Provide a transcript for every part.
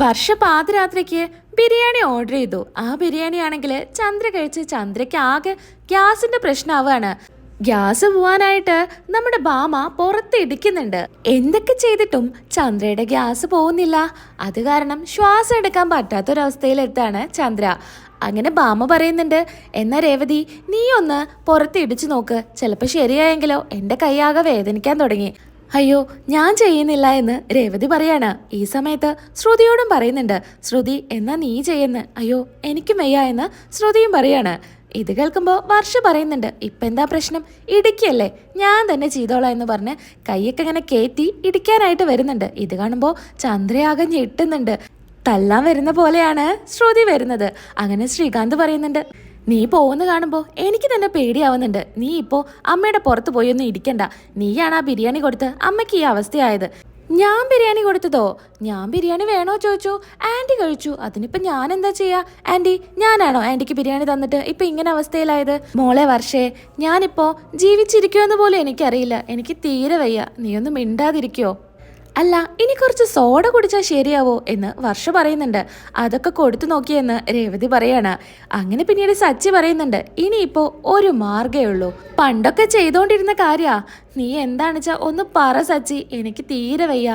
വർഷ പാതിരാത്രിക്ക് biryani order ചെയ്തു. ആ ബിരിയാണി ആണെങ്കിൽ ചന്ദ്ര കഴിച്ച് ചന്ദ്രയ്ക്ക് ആകെ ഗ്യാസിന്റെ പ്രശ്നമാവാണ്. ഗ്യാസ് പോവാനായിട്ട് നമ്മുടെ ബാമ പുറത്ത് ഇടിക്കുന്നുണ്ട്. എന്തൊക്കെ ചെയ്തിട്ടും ചന്ദ്രയുടെ ഗ്യാസ് പോകുന്നില്ല. അത് കാരണം ശ്വാസം എടുക്കാൻ പറ്റാത്തൊരവസ്ഥയിലെത്താണ് ചന്ദ്ര. അങ്ങനെ ബാമ പറയുന്നുണ്ട്, എന്നാ രേവതി നീ ഒന്ന് പുറത്ത് ഇടിച്ചു നോക്ക്, ചിലപ്പോൾ ശരിയായെങ്കിലോ. എൻ്റെ കൈയാകെ വേദനിക്കാൻ തുടങ്ങി. അയ്യോ ഞാൻ ചെയ്യുന്നില്ല എന്ന് രേവതി പറയാണ്. ഈ സമയത്ത് ശ്രുതിയോടും പറയുന്നുണ്ട്, ശ്രുതി എന്നാ നീ ചെയ്യുന്നു. അയ്യോ എനിക്കും വയ്യ എന്ന് ശ്രുതിയും പറയാണ്. ഇത് കേൾക്കുമ്പോൾ വർഷ പറയുന്നുണ്ട്, ഇപ്പം എന്താ പ്രശ്നം, ഇടിക്കല്ലേ, ഞാൻ തന്നെ ചെയ്തോളാം എന്ന് പറഞ്ഞ് കൈയൊക്കെ ഇങ്ങനെ കയറ്റി ഇടിക്കാനായിട്ട് വരുന്നുണ്ട്. ഇത് കാണുമ്പോൾ ചന്ദ്രയാകെ ഞെട്ടുന്നുണ്ട്. തല്ലാൻ വരുന്ന പോലെയാണ് ശ്രുതി വരുന്നത്. അങ്ങനെ ശ്രീകാന്ത് പറയുന്നുണ്ട്, നീ പോകുന്ന കാണുമ്പോൾ എനിക്ക് തന്നെ പേടിയാവുന്നുണ്ട്. നീ ഇപ്പോൾ അമ്മയുടെ പുറത്ത് പോയി ഒന്നും ഇടിക്കണ്ട. നീയാണ് ആ ബിരിയാണി കൊടുത്ത് അമ്മയ്ക്ക് ഈ അവസ്ഥയായത്. ഞാൻ ബിരിയാണി കൊടുത്തതോ? ഞാൻ ബിരിയാണി വേണോ ചോദിച്ചു, ആൻറ്റി കഴിച്ചു. അതിനിപ്പോൾ ഞാൻ എന്താ ചെയ്യാ? ആൻറ്റി, ഞാനാണോ ആൻറ്റിക്ക് ബിരിയാണി തന്നിട്ട് ഇപ്പം ഇങ്ങനെ അവസ്ഥയിലായത്? മോളെ വർഷേ, ഞാനിപ്പോൾ ജീവിച്ചിരിക്കുമെന്ന് പോലും എനിക്കറിയില്ല. എനിക്ക് തീരെ വയ്യ. നീ ഒന്ന് മിണ്ടാതിരിക്കോ? അല്ല ഇനി കുറച്ച് സോഡ കുടിച്ചാൽ ശരിയാവോ എന്ന് വർഷ പറയുന്നുണ്ട്. അതൊക്കെ കൊടുത്തു നോക്കിയെന്ന് രേവതി പറയാണ്. അങ്ങനെ പിന്നീട് സച്ചി പറയുന്നുണ്ട്, ഇനിയിപ്പോൾ ഒരു മാർഗ്ഗമേ ഉള്ളൂ. പണ്ടൊക്കെ ചെയ്തുകൊണ്ടിരുന്ന കാര്യാ. നീ എന്താണെച്ചാ ഒന്ന് പറ സച്ചി, എനിക്ക് തീരെ വയ്യ.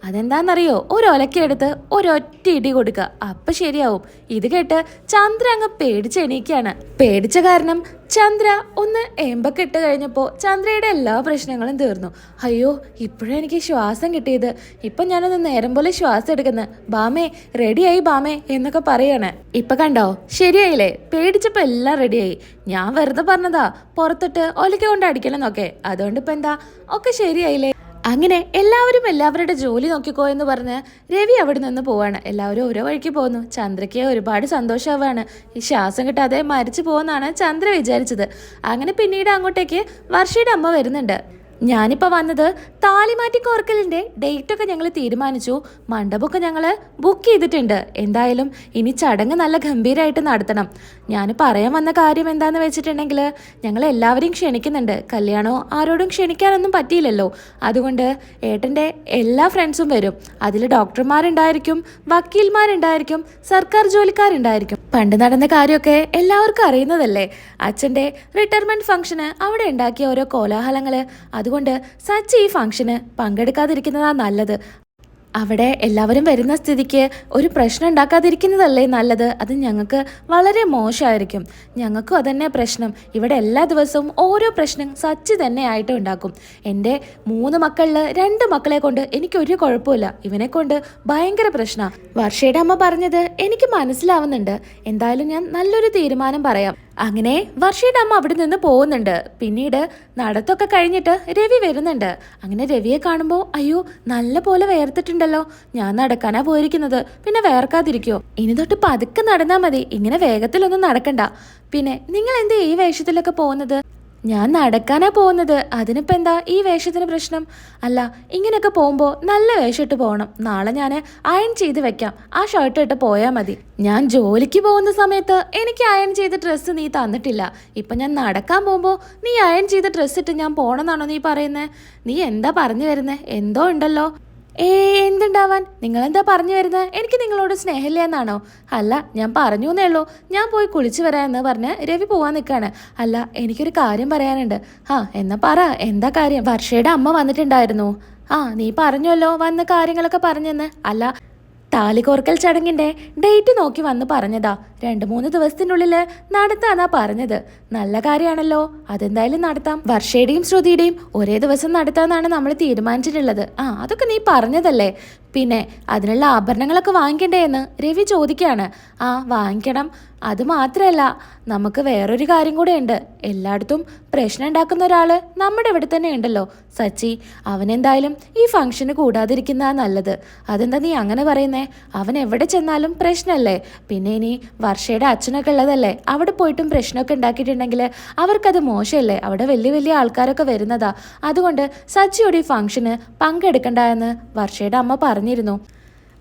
അതെന്താണെന്നറിയോ, ഒരു ഒലക്കെടുത്ത് ഒരൊറ്റ ഇടി കൊടുക്കുക, അപ്പം ശരിയാവും. ഇത് കേട്ട് ചന്ദ്ര അങ്ങ് പേടിച്ച് എണീക്കാണ്. പേടിച്ച കാരണം ചന്ദ്ര ഒന്ന് എമ്പൊക്കെ ഇട്ട് കഴിഞ്ഞപ്പോൾ ചന്ദ്രയുടെ എല്ലാ പ്രശ്നങ്ങളും തീർന്നു. അയ്യോ ഇപ്പോഴും എനിക്ക് ശ്വാസം കിട്ടിയത്. ഇപ്പം ഞാനൊന്ന് നേരം പോലെ ശ്വാസം എടുക്കുന്നത്. ബാമേ റെഡിയായി ബാമേ എന്നൊക്കെ പറയാണ്. ഇപ്പം കണ്ടോ ശരിയായില്ലേ? പേടിച്ചപ്പോൾ എല്ലാം റെഡിയായി. ഞാൻ വെറുതെ പറഞ്ഞതാ പുറത്തിട്ട് ഒലക്ക കൊണ്ട് അടിക്കണമെന്നൊക്കെ. അതുകൊണ്ട് ഇപ്പം എന്താ ഒക്കെ ശരിയായില്ലേ? അങ്ങനെ എല്ലാവരും എല്ലാവരുടെ ജോലി നോക്കിക്കോ എന്ന് പറഞ്ഞ് രവി അവിടെ നിന്ന് പോവാണ്. എല്ലാവരും ഓരോ വഴിക്ക് പോകുന്നു. ചന്ദ്രയ്ക്ക് ഒരുപാട് സന്തോഷമാവാണ്. ഈ ശ്വാസം കിട്ടാതെ മരിച്ചു പോകുമെന്നാണ് ചന്ദ്ര വിചാരിച്ചത്. അങ്ങനെ പിന്നീട് അങ്ങോട്ടേക്ക് വർഷയുടെ അമ്മ വരുന്നുണ്ട്. ഞാനിപ്പോൾ വന്നത് താലിമാറ്റി കോർക്കലിൻ്റെ ഡേറ്റൊക്കെ ഞങ്ങൾ തീരുമാനിച്ചു. മണ്ഡപമൊക്കെ ഞങ്ങൾ ബുക്ക് ചെയ്തിട്ടുണ്ട്. എന്തായാലും ഇനി ചടങ്ങ് നല്ല ഗംഭീരമായിട്ട് നടത്തണം. ഞാൻ പറയാൻ വന്ന കാര്യം എന്താണെന്ന് വെച്ചിട്ടുണ്ടെങ്കിൽ, ഞങ്ങൾ എല്ലാവരെയും ക്ഷണിക്കുന്നുണ്ട്. കല്യാണമോ ആരോടും ക്ഷണിക്കാനൊന്നും പറ്റിയില്ലല്ലോ. അതുകൊണ്ട് ഏട്ടൻ്റെ എല്ലാ ഫ്രണ്ട്സും വരും. അതിൽ ഡോക്ടർമാരുണ്ടായിരിക്കും, വക്കീൽമാരുണ്ടായിരിക്കും, സർക്കാർ ജോലിക്കാരുണ്ടായിരിക്കും. പണ്ട് നടന്ന കാര്യമൊക്കെ എല്ലാവർക്കും അറിയുന്നതല്ലേ. അച്ഛൻ്റെ റിട്ടയർമെൻറ്റ് ഫംഗ്ഷന് അവിടെ ഉണ്ടാക്കിയ ഓരോ കോലാഹലങ്ങൾ. അതുകൊണ്ട് സച്ചി ഈ ഫംഗ്ഷന് പങ്കെടുക്കാതിരിക്കുന്നതാണ് നല്ലത്. അവിടെ എല്ലാവരും വരുന്ന സ്ഥിതിക്ക് ഒരു പ്രശ്നം ഉണ്ടാക്കാതിരിക്കുന്നതല്ലേ നല്ലത്. അത് ഞങ്ങൾക്ക് വളരെ മോശമായിരിക്കും. ഞങ്ങൾക്കും അതന്നെ പ്രശ്നം. ഇവിടെ എല്ലാ ദിവസവും ഓരോ പ്രശ്നം സച്ചി തന്നെ ആയിട്ട് ഉണ്ടാക്കും. എൻ്റെ 3 മക്കളിൽ 2 മക്കളെ കൊണ്ട് എനിക്കൊരു കുഴപ്പമില്ല. ഇവനെ കൊണ്ട് ഭയങ്കര പ്രശ്നമാണ്. വർഷയുടെ അമ്മ പറഞ്ഞത് എനിക്ക് മനസ്സിലാവുന്നുണ്ട്. എന്തായാലും ഞാൻ നല്ലൊരു തീരുമാനം പറയാം. അങ്ങനെ വർഷയുടെ അമ്മ അവിടെ നിന്ന് പോകുന്നുണ്ട്. പിന്നീട് നടത്തൊക്കെ കഴിഞ്ഞിട്ട് രവി വരുന്നുണ്ട്. അങ്ങനെ രവിയെ കാണുമ്പോൾ, അയ്യോ നല്ല പോലെ വേർത്തിട്ടുണ്ടല്ലോ, ഞാൻ നടക്കാനാ പോയിരിക്കുന്നത്, പിന്നെ വേർക്കാതിരിക്കോ? ഇനി തൊട്ട് പതുക്കെ നടന്നാൽ മതി, ഇങ്ങനെ വേഗത്തിലൊന്നും നടക്കണ്ട. പിന്നെ നിങ്ങൾ എന്താ ഈ വേഷത്തിലൊക്കെ പോകുന്നത്? ഞാൻ നടക്കാനാ പോകുന്നത്. അതിനിപ്പോൾ എന്താ ഈ വേഷത്തിന് പ്രശ്നം? അല്ല ഇങ്ങനെയൊക്കെ പോകുമ്പോൾ നല്ല വേഷം ഇട്ട് പോകണം. നാളെ ഞാൻ അയൺ ചെയ്ത് വെക്കാം. ആ ഷർട്ട് ഇട്ട് പോയാൽ മതി. ഞാൻ ജോലിക്ക് പോകുന്ന സമയത്ത് എനിക്ക് അയൺ ചെയ്ത ഡ്രസ്സ് നീ തന്നിട്ടില്ല. ഇപ്പം ഞാൻ നടക്കാൻ പോകുമ്പോൾ നീ അയൺ ചെയ്ത ഡ്രസ്സ് ഇട്ട് ഞാൻ പോകണമെന്നാണോ നീ പറയുന്നത്? നീ എന്താ പറഞ്ഞു വരുന്നത്? എന്തോ ഉണ്ടല്ലോ. എന്തുണ്ടാവാൻ? നിങ്ങളെന്താ പറഞ്ഞു വരുന്നത്? എനിക്ക് നിങ്ങളോട് സ്നേഹമില്ല എന്നാണോ? അല്ല ഞാൻ പറഞ്ഞു എന്നേ ഉള്ളൂ. ഞാൻ പോയി കുളിച്ചു വരാമെന്ന് പറഞ്ഞ് രവി പോവാൻ നിൽക്കുകയാണ്. അല്ല എനിക്കൊരു കാര്യം പറയാനുണ്ട്. എന്നാ പറ, എന്താ കാര്യം? വർഷയുടെ അമ്മ വന്നിട്ടുണ്ടായിരുന്നു. നീ പറഞ്ഞല്ലോ വന്ന കാര്യങ്ങളൊക്കെ പറഞ്ഞെന്ന്. അല്ല താലികോർക്കൽ ചടങ്ങിൻ്റെ ഡേറ്റ് നോക്കി വന്ന് പറഞ്ഞതാ. 2-3 ദിവസത്തിനുള്ളിൽ നടത്താന്നാ പറഞ്ഞത്. നല്ല കാര്യമാണല്ലോ, അതെന്തായാലും നടത്താം. വർഷയുടെയും ശ്രുതിയുടെയും ഒരേ ദിവസം നടത്താന്നാണ് നമ്മൾ തീരുമാനിച്ചിട്ടുള്ളത്. അതൊക്കെ നീ പറഞ്ഞതല്ലേ. പിന്നെ അതിനുള്ള ആഭരണങ്ങളൊക്കെ വാങ്ങിക്കണ്ടേ എന്ന് രവി ചോദിക്കുകയാണ്. വാങ്ങിക്കണം. അത് മാത്രമല്ല നമുക്ക് വേറൊരു കാര്യം കൂടെ ഉണ്ട്. എല്ലായിടത്തും പ്രശ്നം ഉണ്ടാക്കുന്ന ഒരാൾ നമ്മുടെ ഇവിടെ തന്നെ ഉണ്ടല്ലോ, സച്ചി. അവനെന്തായാലും ഈ ഫംഗ്ഷന് കൂടാതിരിക്കുന്നതാ നല്ലത്. അതെന്താ നീ അങ്ങനെ പറയുന്നേ? അവൻ എവിടെ ചെന്നാലും പ്രശ്നമല്ലേ. പിന്നെ ഇനി വർഷയുടെ അച്ഛനൊക്കെ ഉള്ളതല്ലേ, അവിടെ പോയിട്ടും പ്രശ്നമൊക്കെ ഉണ്ടാക്കിയിട്ടുണ്ടെങ്കിൽ അവർക്കത് മോശമല്ലേ. അവിടെ വലിയ വലിയ ആൾക്കാരൊക്കെ വരുന്നതാ. അതുകൊണ്ട് സച്ചിയോട് ഈ ഫംഗ്ഷന് പങ്കെടുക്കണ്ട എന്ന് വർഷയുടെ അമ്മ പറഞ്ഞിരുന്നു.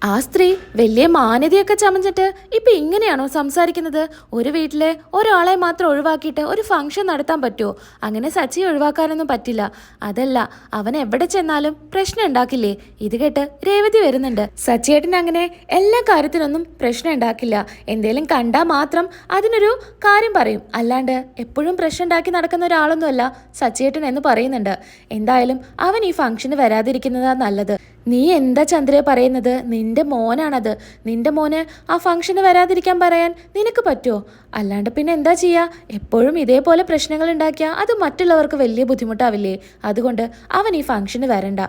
ആ സ്ത്രീ വലിയ മാന്യതയൊക്കെ ചമഞ്ഞിട്ട് ഇപ്പൊ ഇങ്ങനെയാണോ സംസാരിക്കുന്നത്? ഒരു വീട്ടിലെ ഒരാളെ മാത്രം ഒഴിവാക്കിയിട്ട് ഒരു ഫംഗ്ഷൻ നടത്താൻ പറ്റുമോ? അങ്ങനെ സച്ചിയെ ഒഴിവാക്കാനൊന്നും പറ്റില്ല. അതല്ല, അവൻ എവിടെ ചെന്നാലും പ്രശ്നം ഉണ്ടാക്കില്ലേ? ഇത് കേട്ട് രേവതി വരുന്നുണ്ട്. സച്ചിയേട്ടൻ അങ്ങനെ എല്ലാ കാര്യത്തിനൊന്നും പ്രശ്നം ഉണ്ടാക്കില്ല. എന്തേലും കണ്ടാൽ മാത്രം അതിനൊരു കാര്യം പറയും. അല്ലാണ്ട് എപ്പോഴും പ്രശ്നം ഉണ്ടാക്കി നടക്കുന്ന ഒരാളൊന്നുമല്ല സച്ചിയേട്ടൻ എന്ന് പറയുന്നുണ്ട്. എന്തായാലും അവൻ ഈ ഫംഗ്ഷന് വരാതിരിക്കുന്നതാ നല്ലത്. നീ എന്താ ചന്ദ്രയെ പറയുന്നത്? നിന്റെ മോനാണത്. നിന്റെ മോന് ആ ഫംഗ്ഷന് വരാതിരിക്കാൻ പറയാൻ നിനക്ക് പറ്റുമോ? അല്ലാണ്ട് പിന്നെ എന്താ ചെയ്യുക? എപ്പോഴും ഇതേപോലെ പ്രശ്നങ്ങൾ ഉണ്ടാക്കിയാൽ അത് മറ്റുള്ളവർക്ക് വലിയ ബുദ്ധിമുട്ടാവില്ലേ? അതുകൊണ്ട് അവൻ ഈ ഫംഗ്ഷന് വരണ്ട.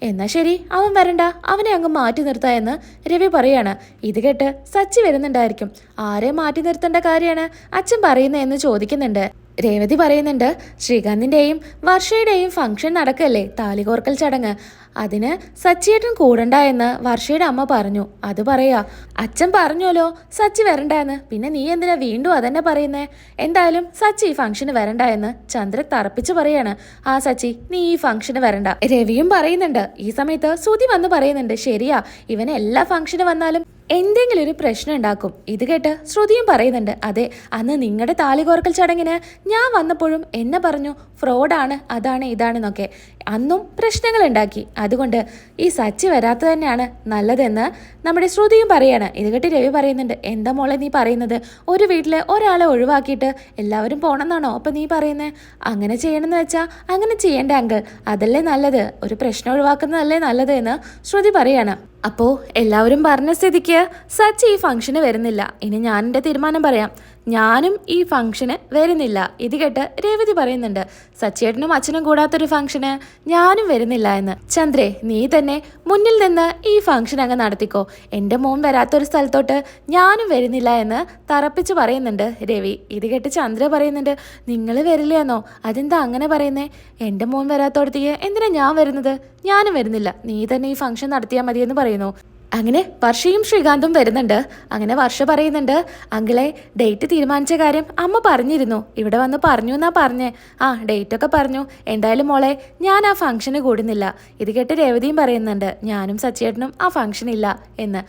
എന്നാ ശരി, അവൻ വരണ്ട, അവനെ അങ്ങ് മാറ്റി നിർത്താ എന്ന് രവി പറയാണ്. ഇത് കേട്ട് സച്ചി വരുന്നുണ്ടായിരിക്കും. ആരെ മാറ്റി നിർത്തേണ്ട കാര്യമാണ് അച്ഛൻ പറയുന്നതെന്ന് ചോദിക്കുന്നുണ്ട്. രേവതി പറയുന്നുണ്ട്, ശ്രീകാന്തിൻ്റെയും വർഷയുടെയും ഫംഗ്ഷൻ നടക്കല്ലേ, താലികോർക്കൽ ചടങ്ങ്. അതിന് സച്ചിയേട്ടൻ കൂടണ്ട എന്ന് വർഷയുടെ അമ്മ പറഞ്ഞു. അത് പറയാ. അച്ഛൻ പറഞ്ഞല്ലോ സച്ചി വരണ്ട എന്ന്. പിന്നെ നീ എന്തിനാ വീണ്ടും അതന്നെ പറയുന്നേ? എന്തായാലും സച്ചി ഈ ഫംഗ്ഷന് വരണ്ട എന്ന് ചന്ദ്ര തറപ്പിച്ച് പറയാണ്. ആ സച്ചി, നീ ഈ ഫംഗ്ഷന് വരണ്ട. രവിയും പറയുന്നുണ്ട്. ഈ സമയത്ത് സുധി വന്ന് പറയുന്നുണ്ട്, ശരിയാ, ഇവന് എല്ലാ ഫംഗ്ഷന് വന്നാലും എന്തെങ്കിലും ഒരു പ്രശ്നം ഉണ്ടാക്കും. ഇത് കേട്ട് ശ്രുതിയും പറയുന്നുണ്ട്, അതെ, അന്ന് നിങ്ങളുടെ താലികോർക്കൽ ചടങ്ങിന് ഞാൻ വന്നപ്പോഴും എന്നെ പറഞ്ഞു ഫ്രോഡാണ്, അതാണ് ഇതാണെന്നൊക്കെ. അന്നും പ്രശ്നങ്ങൾ ഉണ്ടാക്കി. അതുകൊണ്ട് ഈ സച്ചി വരാത്തത് തന്നെയാണ് നല്ലതെന്ന് നമ്മുടെ ശ്രുതിയും പറയാണ്. ഇത് കേട്ട് രവി പറയുന്നുണ്ട്, എന്താ മോളെ നീ പറയുന്നത്? ഒരു വീട്ടിലെ ഒരാളെ ഒഴിവാക്കിയിട്ട് എല്ലാവരും പോണമെന്നാണോ അപ്പം നീ പറയുന്നത്? അങ്ങനെ ചെയ്യണമെന്ന് വെച്ചാൽ അങ്ങനെ ചെയ്യേണ്ട അങ്കിൾ, അതല്ലേ നല്ലത്. ഒരു പ്രശ്നം ഒഴിവാക്കുന്നതല്ലേ നല്ലത് എന്ന് ശ്രുതി പറയാണ്. അപ്പോൾ എല്ലാവരും പറഞ്ഞ സ്ഥിതിക്ക് സച്ചി ഈ ഫംഗ്ഷന് വരുന്നില്ല. ഇനി ഞാൻ എൻ്റെ തീരുമാനം പറയാം. ഞാനും ഈ ഫംഗ്ഷന് വരുന്നില്ല. ഇത് കേട്ട് രേവതി പറയുന്നുണ്ട്, സച്ചിയേട്ടനും അച്ഛനും കൂടാത്തൊരു ഫംഗ്ഷന് ഞാനും വരുന്നില്ല എന്ന്. ചന്ദ്രേ, നീ തന്നെ മുന്നിൽ നിന്ന് ഈ ഫംഗ്ഷൻ അങ്ങ് നടത്തിക്കോ. എൻ്റെ മോൻ വരാത്തൊരു സ്ഥലത്തോട്ട് ഞാനും വരുന്നില്ല എന്ന് തറപ്പിച്ച് പറയുന്നുണ്ട് രവി. ഇത് കേട്ട് ചന്ദ്ര പറയുന്നുണ്ട്, നിങ്ങൾ വരില്ലയെന്നോ? അതെന്താ അങ്ങനെ പറയുന്നേ? എൻ്റെ മോൻ വരാത്തോടത്തേക്ക് എന്തിനാ ഞാൻ വരുന്നത്? ഞാനും വരുന്നില്ല, നീ തന്നെ ഈ ഫംഗ്ഷൻ നടത്തിയാൽ മതിയെന്ന് പറയുന്നു. അങ്ങനെ വർഷയും ശ്രീകാന്തും വരുന്നുണ്ട്. അങ്ങനെ വർഷ പറയുന്നുണ്ട്, അങ്കിളെ, ഡേറ്റ് തീരുമാനിച്ച കാര്യം അമ്മ പറഞ്ഞിരുന്നു, ഇവിടെ വന്ന് പറഞ്ഞു എന്നാ പറഞ്ഞേ. ആ, ഡേറ്റൊക്കെ പറഞ്ഞു. എന്തായാലും മോളെ, ഞാൻ ആ ഫംഗ്ഷന് കൂടുന്നില്ല. ഇത് കേട്ട് രേവതിയും പറയുന്നുണ്ട്, ഞാനും സച്ചിയേട്ടനും ആ ഫംഗ്ഷൻ ഇല്ല എന്ന്.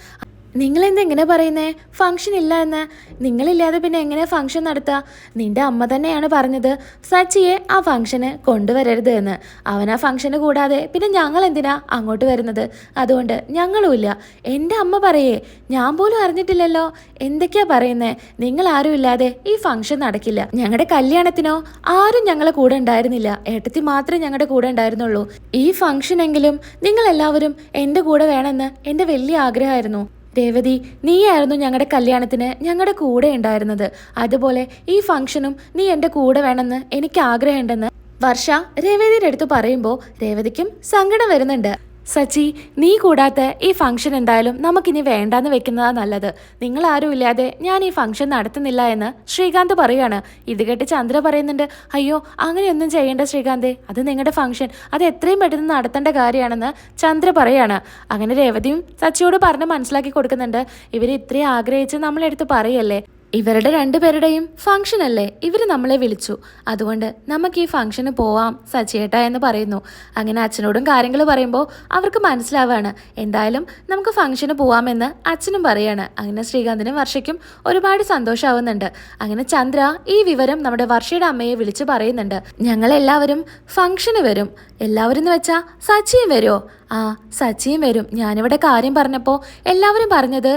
നിങ്ങളെന്തെങ്ങനെ പറയുന്നേ ഫംഗ്ഷൻ ഇല്ല എന്ന്? നിങ്ങളില്ലാതെ പിന്നെ എങ്ങനെ ഫംഗ്ഷൻ നടത്തുക? നിന്റെ അമ്മ തന്നെയാണ് പറഞ്ഞത് സച്ചിയെ ആ ഫംഗ്ഷന് കൊണ്ടുവരരുത് എന്ന്. അവൻ ആ ഫംഗ്ഷന് കൂടാതെ പിന്നെ ഞങ്ങൾ എന്തിനാ അങ്ങോട്ട് വരുന്നത്? അതുകൊണ്ട് ഞങ്ങളുമില്ല. എൻ്റെ അമ്മ പറയേ, ഞാൻ പോലും അറിഞ്ഞിട്ടില്ലല്ലോ. എന്തൊക്കെയാ പറയുന്നേ? നിങ്ങൾ ആരും ഇല്ലാതെ ഈ ഫംഗ്ഷൻ നടക്കില്ല. ഞങ്ങളുടെ കല്യാണത്തിനോ ആരും ഞങ്ങളെ കൂടെ ഉണ്ടായിരുന്നില്ല. ഏട്ടത്തി മാത്രമേ ഞങ്ങളുടെ കൂടെ ഉണ്ടായിരുന്നുള്ളൂ. ഈ ഫംഗ്ഷനെങ്കിലും നിങ്ങൾ എല്ലാവരും എൻ്റെ കൂടെ വേണമെന്ന് എൻ്റെ വലിയ ആഗ്രഹമായിരുന്നു. രേവതി, നീയായിരുന്നു ഞങ്ങളുടെ കല്യാണത്തിന് ഞങ്ങളുടെ കൂടെ ഉണ്ടായിരുന്നത്. അതുപോലെ ഈ ഫംഗ്ഷനും നീ എൻ്റെ കൂടെ വേണമെന്ന് എനിക്ക് ആഗ്രഹമുണ്ടെന്ന് വർഷ രേവതിയുടെ അടുത്ത് പറയുമ്പോൾ രേവതിക്കും സങ്കടം വരുന്നുണ്ട്. സച്ചി, നീ കൂടാത്ത ഈ ഫംഗ്ഷൻ എന്തായാലും നമുക്കിനി വേണ്ടാന്ന് വെക്കുന്നതാ നല്ലത്. നിങ്ങൾ ആരും ഇല്ലാതെ ഞാൻ ഈ ഫംഗ്ഷൻ നടത്തുന്നില്ല എന്ന് ശ്രീകാന്ത് പറയാണ്. ഇത് കേട്ട് ചന്ദ്ര പറയുന്നുണ്ട്, അയ്യോ, അങ്ങനെയൊന്നും ചെയ്യേണ്ട ശ്രീകാന്തേ, അത് നിങ്ങളുടെ ഫംഗ്ഷൻ, അത് എത്രയും പെട്ടെന്ന് നടത്തേണ്ട കാര്യമാണെന്ന് ചന്ദ്ര പറയാണ്. അങ്ങനെ രേവതിയും സച്ചിയോട് പറഞ്ഞ് മനസ്സിലാക്കി കൊടുക്കുന്നുണ്ട്, ഇവർ ഇത്രയും ആഗ്രഹിച്ച് നമ്മളെടുത്ത് പറയല്ലേ, ഇവരുടെ രണ്ടുപേരുടെയും ഫംഗ്ഷൻ അല്ലേ, ഇവർ നമ്മളെ വിളിച്ചു, അതുകൊണ്ട് നമുക്ക് ഈ ഫംഗ്ഷന് പോവാം സച്ചിയേട്ട എന്ന് പറയുന്നു. അങ്ങനെ അച്ഛനോടും കാര്യങ്ങൾ പറയുമ്പോൾ അവർക്ക് മനസ്സിലാവാണ്. എന്തായാലും നമുക്ക് ഫംഗ്ഷന് പോവാമെന്ന് അച്ഛനും പറയാണ്. അങ്ങനെ ശ്രീകാന്തിനും വർഷയ്ക്കും ഒരുപാട് സന്തോഷമാവുന്നുണ്ട്. അങ്ങനെ ചന്ദ്ര ഈ വിവരം നമ്മുടെ വർഷയുടെ അമ്മയെ വിളിച്ച് പറയുന്നുണ്ട്, ഞങ്ങളെല്ലാവരും ഫംഗ്ഷന് വരും. എല്ലാവരും എന്ന് വെച്ചാൽ സച്ചിയും വരുമോ? ആ, സച്ചിയും വരും. ഞാനിവിടെ കാര്യം പറഞ്ഞപ്പോൾ എല്ലാവരും പറഞ്ഞത്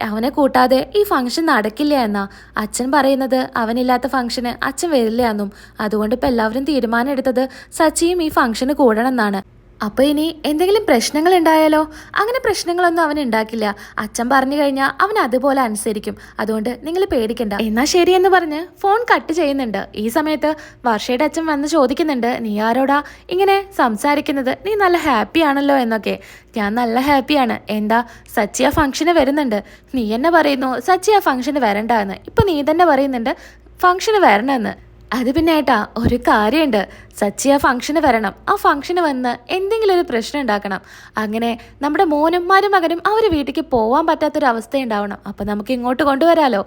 അവനെ കൂട്ടാതെ ഈ ഫംഗ്ഷൻ നടക്കില്ല എന്നാ. അച്ഛൻ പറയുന്നത് അവനില്ലാത്ത ഫംഗ്ഷന് അച്ഛൻ വരില്ല എന്നും. അതുകൊണ്ട് ഇപ്പം എല്ലാവരും തീരുമാനം എടുത്തത് സച്ചിയും ഈ ഫംഗ്ഷന് കൂടണം എന്നാണ്. അപ്പോൾ ഇനി എന്തെങ്കിലും പ്രശ്നങ്ങൾ ഉണ്ടായാലോ? അങ്ങനെ പ്രശ്നങ്ങളൊന്നും അവൻ ഉണ്ടാക്കില്ല. അച്ഛൻ പറഞ്ഞു കഴിഞ്ഞാൽ അവൻ അതുപോലെ അനുസരിക്കും. അതുകൊണ്ട് നിങ്ങൾ പേടിക്കണ്ട. എന്നാ ശരിയെന്ന് പറഞ്ഞ് ഫോൺ കട്ട് ചെയ്യുന്നുണ്ട്. ഈ സമയത്ത് വർഷയുടെ അച്ഛൻ വന്ന് ചോദിക്കുന്നുണ്ട്, നീ ആരോടാ ഇങ്ങനെ സംസാരിക്കുന്നത്? നീ നല്ല ഹാപ്പി ആണല്ലോ എന്നൊക്കെ. ഞാൻ നല്ല ഹാപ്പിയാണ്. എന്താ, സച്ചി ആ ഫംഗ്ഷന് വരുന്നുണ്ട്. നീ എന്നെ പറയുന്നു സച്ചി ആ ഫംഗ്ഷന് വരണ്ട എന്ന്. ഇപ്പം നീ തന്നെ പറയുന്നുണ്ട് ഫംഗ്ഷന് വരണമെന്ന്. അത് പിന്നെ ഏട്ടാ, ഒരു കാര്യമുണ്ട്. സച്ചി ആ ഫംഗ്ഷന് വരണം. ആ ഫംഗ്ഷന് വന്ന് എന്തെങ്കിലും ഒരു പ്രശ്നം ഉണ്ടാക്കണം. അങ്ങനെ നമ്മുടെ മോനും മരുമകനും അവർ വീട്ടിലേക്ക് പോകാൻ പറ്റാത്തൊരവസ്ഥ ഉണ്ടാവണം. അപ്പം നമുക്ക് ഇങ്ങോട്ട് കൊണ്ടുവരാലോ.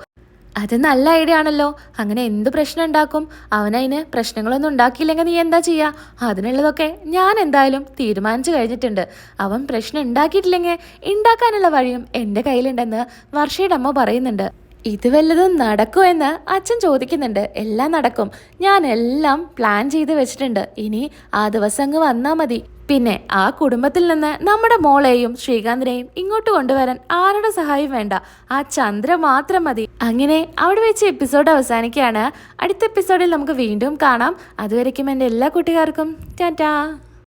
അത് നല്ല ഐഡിയ ആണല്ലോ. അങ്ങനെ എന്ത് പ്രശ്നം ഉണ്ടാക്കും? അവനതിന് പ്രശ്നങ്ങളൊന്നും ഉണ്ടാക്കിയില്ലെങ്കിൽ നീ എന്താ ചെയ്യാ? അതിനുള്ളതൊക്കെ ഞാൻ എന്തായാലും തീരുമാനിച്ചു കഴിഞ്ഞിട്ടുണ്ട്. അവൻ പ്രശ്നം ഉണ്ടാക്കിയിട്ടില്ലെങ്കിൽ ഉണ്ടാക്കാനുള്ള വഴിയും എൻ്റെ കയ്യിലുണ്ടെന്ന് വർഷയുടെ അമ്മ പറയുന്നുണ്ട്. ഇത് വല്ലതും നടക്കുമോ എന്ന് അച്ഛൻ ചോദിക്കുന്നുണ്ട്. എല്ലാം നടക്കും. ഞാൻ എല്ലാം പ്ലാൻ ചെയ്ത് വെച്ചിട്ടുണ്ട്. ഇനി ആ ദിവസം അങ്ങ് വന്നാൽ മതി. പിന്നെ ആ കുടുംബത്തിൽ നിന്ന് നമ്മുടെ മോളെയും ശ്രീകാന്തിനെയും ഇങ്ങോട്ട് കൊണ്ടുവരാൻ ആരുടെ സഹായം വേണ്ട. ആ ചന്ദ്ര മാത്രം മതി. അങ്ങനെ അവിടെ വെച്ച് എപ്പിസോഡ് അവസാനിക്കുകയാണ്. അടുത്ത എപ്പിസോഡിൽ നമുക്ക് വീണ്ടും കാണാം. അതുവരയ്ക്കും എൻ്റെ എല്ലാ കൂട്ടുകാർക്കും ടാറ്റാ.